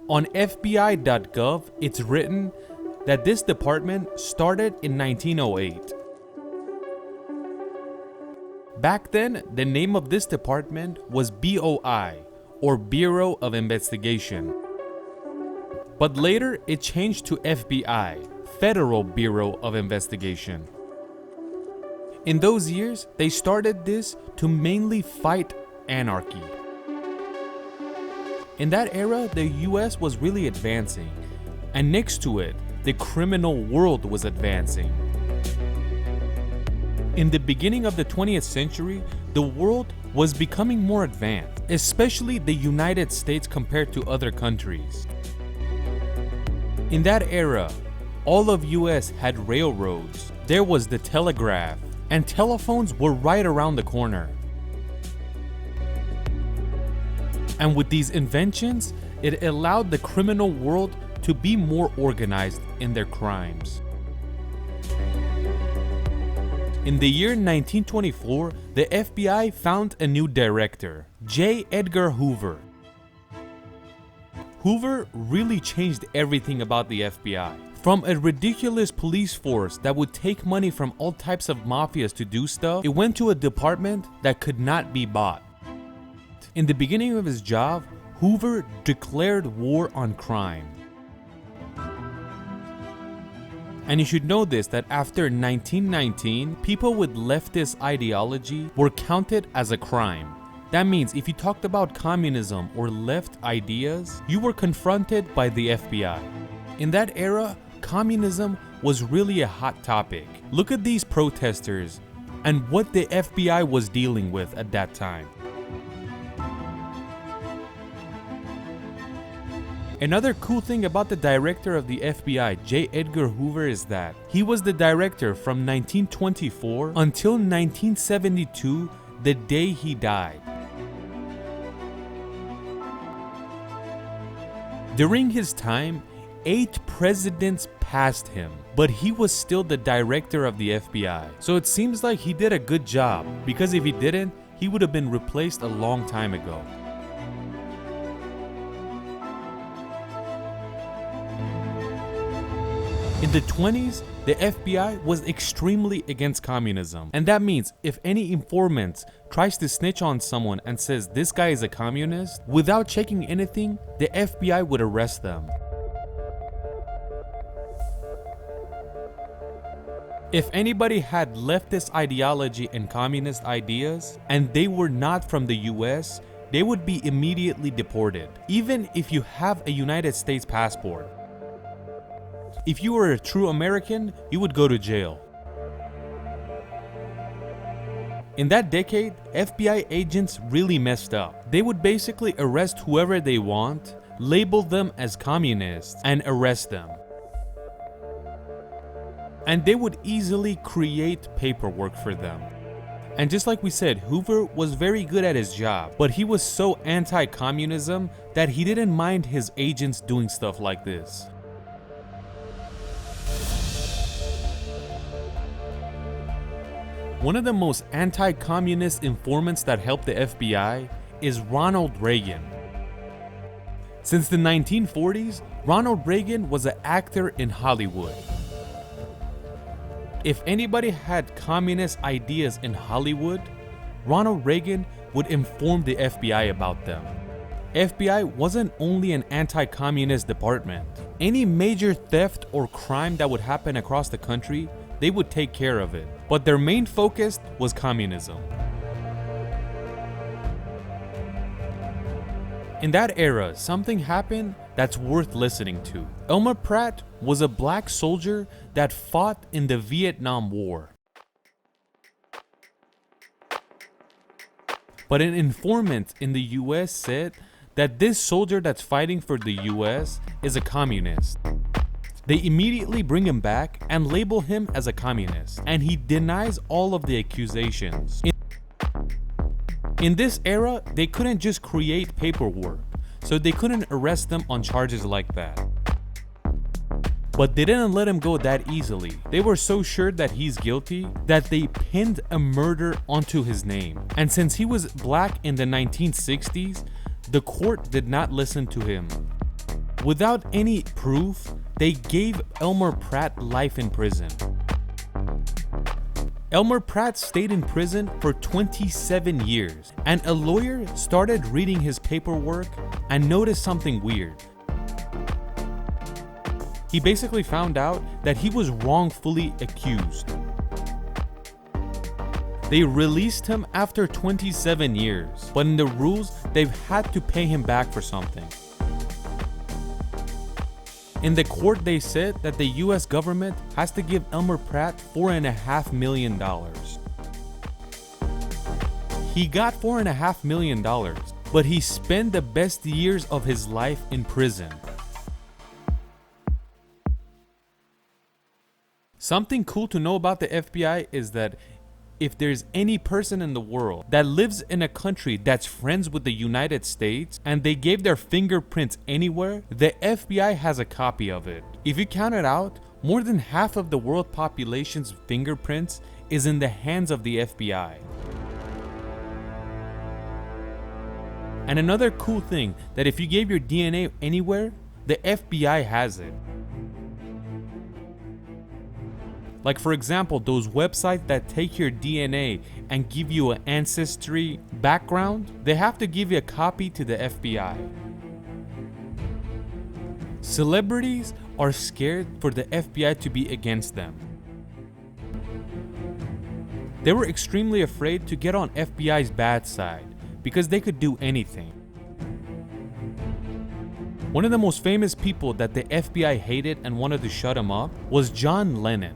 On FBI.gov, it's written that this department started in 1908. Back then, the name of this department was BOI, or Bureau of Investigation. But later, it changed to FBI, Federal Bureau of Investigation. In those years, they started this to mainly fight anarchy. In that era, the US was really advancing, and next to it, the criminal world was advancing. In the beginning of the 20th century, the world was becoming more advanced, especially the United States compared to other countries. In that era, all of US had railroads, there was the telegraph, and telephones were right around the corner. And with these inventions, it allowed the criminal world to be more organized in their crimes. In the year 1924, the FBI found a new director, J. Edgar Hoover. Hoover really changed everything about the FBI. From a ridiculous police force that would take money from all types of mafias to do stuff, it went to a department that could not be bought. In the beginning of his job, Hoover declared war on crime. And you should know this, that after 1919, people with leftist ideology were counted as a crime. That means if you talked about communism or left ideas, you were confronted by the FBI. In that era, communism was really a hot topic. Look at these protesters and what the FBI was dealing with at that time. Another cool thing about the director of the FBI, J. Edgar Hoover, is that he was the director from 1924 until 1972, the day he died. During his time, 8 presidents passed him, but he was still the director of the FBI. So it seems like he did a good job, because if he didn't, he would have been replaced a long time ago. In the 20s, the FBI was extremely against communism. And that means if any informant tries to snitch on someone and says this guy is a communist, without checking anything, the FBI would arrest them. If anybody had leftist ideology and communist ideas, and they were not from the US, they would be immediately deported, even if you have a United States passport. If you were a true American, you would go to jail. In that decade, FBI agents really messed up. They would basically arrest whoever they want, label them as communists, and arrest them. And they would easily create paperwork for them. And just like we said, Hoover was very good at his job, but he was so anti-communism that he didn't mind his agents doing stuff like this. One of the most anti-communist informants that helped the FBI is Ronald Reagan. Since the 1940s, Ronald Reagan was an actor in Hollywood. If anybody had communist ideas in Hollywood, Ronald Reagan would inform the FBI about them. FBI wasn't only an anti-communist department. Any major theft or crime that would happen across the country, they would take care of it. But their main focus was communism. In that era, something happened that's worth listening to. Elmer Pratt was a black soldier that fought in the Vietnam War. But an informant in the US said that this soldier that's fighting for the US is a communist. They immediately bring him back and label him as a communist, and he denies all of the accusations. In this era, they couldn't just create paperwork, so they couldn't arrest them on charges like that. But they didn't let him go that easily. They were so sure that he's guilty that they pinned a murder onto his name. And since he was black in the 1960s, the court did not listen to him. Without any proof, they gave Elmer Pratt life in prison. Elmer Pratt stayed in prison for 27 years, and a lawyer started reading his paperwork and noticed something weird. He basically found out that he was wrongfully accused. They released him after 27 years, but in the rules, they've had to pay him back for something. In the court, they said that the US government has to give Elmer Pratt $4.5 million. He got $4.5 million, but he spent the best years of his life in prison. Something cool to know about the FBI is that if there's any person in the world that lives in a country that's friends with the United States and they gave their fingerprints anywhere, the FBI has a copy of it. If you count it out, more than half of the world population's fingerprints is in the hands of the FBI. And another cool thing, that if you gave your DNA anywhere, the FBI has it. Like for example, those websites that take your DNA and give you an ancestry background, they have to give you a copy to the FBI. Celebrities are scared for the FBI to be against them. They were extremely afraid to get on FBI's bad side because they could do anything. One of the most famous people that the FBI hated and wanted to shut him up was John Lennon.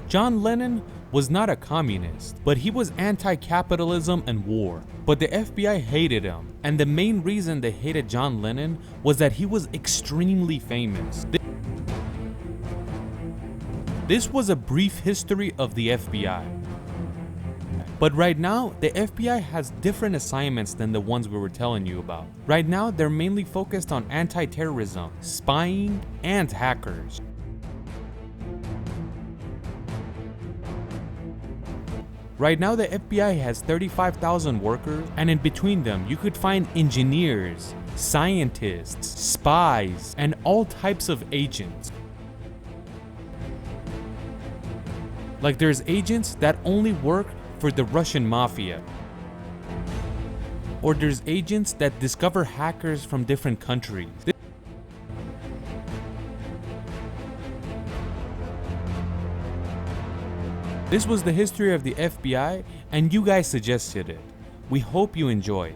John Lennon was not a communist, but he was anti-capitalism and war. But the FBI hated him, and the main reason they hated John Lennon was that he was extremely famous. This was a brief history of the FBI. But right now, the FBI has different assignments than the ones we were telling you about. Right now, they're mainly focused on anti-terrorism, spying, and hackers. Right now, the FBI has 35,000 workers, and in between them, you could find engineers, scientists, spies, and all types of agents. Like there's agents that only work for the Russian mafia. Or there's agents that discover hackers from different countries. This was the history of the FBI, and you guys suggested it. We hope you enjoyed.